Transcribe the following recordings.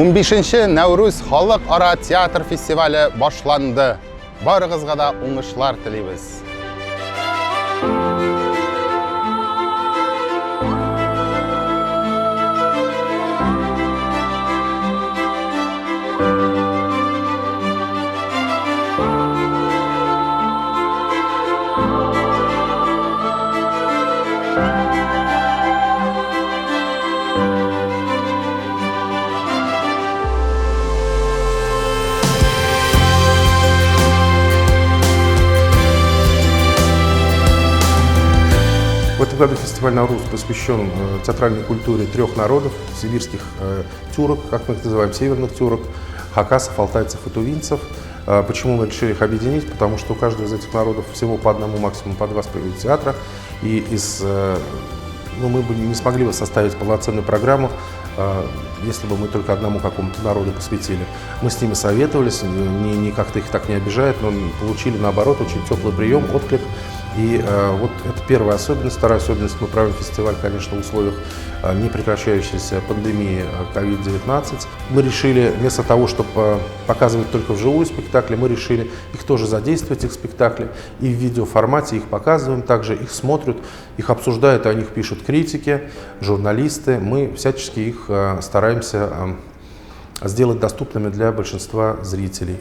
15-ші Нәурүз халыкара театр фестивалі башланды. Барыгызга да уңышлар телибез. В этом году фестиваль «Наурuz» посвящен театральной культуре трех народов, сибирских тюрок, как мы их называем, северных тюрок, хакасов, алтайцев и тувинцев. Почему мы решили их объединить? Потому что у каждого из этих народов всего по одному, максимум по два театра. И мы бы не смогли бы составить полноценную программу, если бы мы только одному какому-то народу посвятили. Мы с ними советовались, как-то их так не обижает, но получили, наоборот, очень теплый прием, отклик. И вот это первая особенность. Вторая особенность: мы проводим фестиваль, конечно, в условиях непрекращающейся пандемии COVID-19. Мы решили, вместо того, чтобы показывать только вживую спектакли, мы решили их тоже задействовать, их спектакли, и в видеоформате их показываем, также их смотрят, их обсуждают, о них пишут критики, журналисты. Мы всячески их стараемся сделать доступными для большинства зрителей.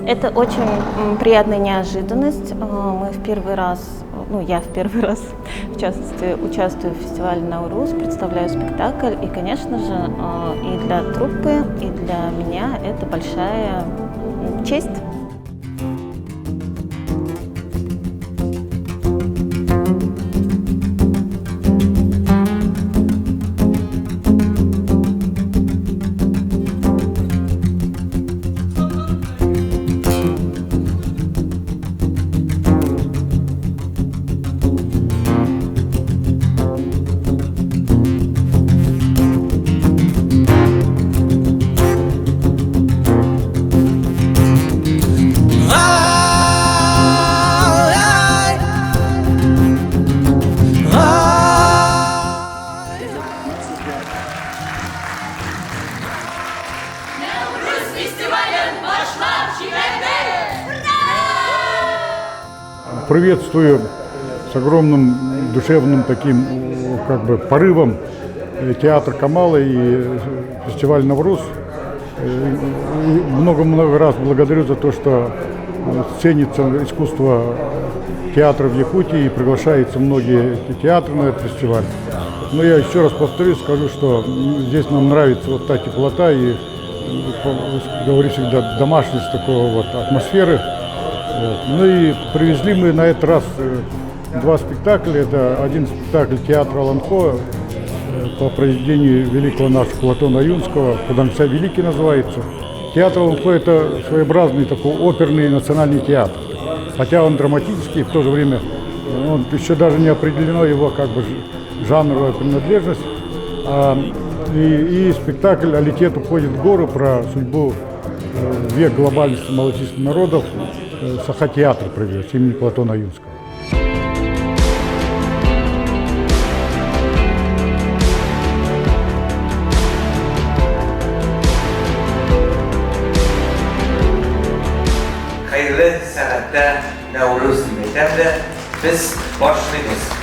Это очень приятная неожиданность. Мы в первый раз, я в первый раз, в частности, участвую в фестивале «Наурuz», представляю спектакль. И, конечно же, и для труппы, и для меня это большая честь. Приветствую с огромным душевным таким порывом театр Камала и фестиваль «Наурuz». Много-много раз благодарю за то, что ценится искусство театра в Якутии и приглашаются многие театры на этот фестиваль. Но я еще раз повторюсь, скажу, что здесь нам нравится вот та теплота и, говорю всегда, домашность такого атмосферы. Ну и привезли мы на этот раз два спектакля. Это один спектакль театра Аланхо по произведению великого нашего Платона Юнского, «Кудангса Великий» называется. Театр Аланхо — это своеобразный такой оперный национальный театр. Хотя он драматический, в то же время еще даже не определено его жанровая принадлежность. И спектакль «Алитет уходит в горы» про судьбу век глобальности малочисленных народов Саха-театр провез имени Платона Юнского. Hayırlı sanatta Navruz metemde biz başlıyoruz.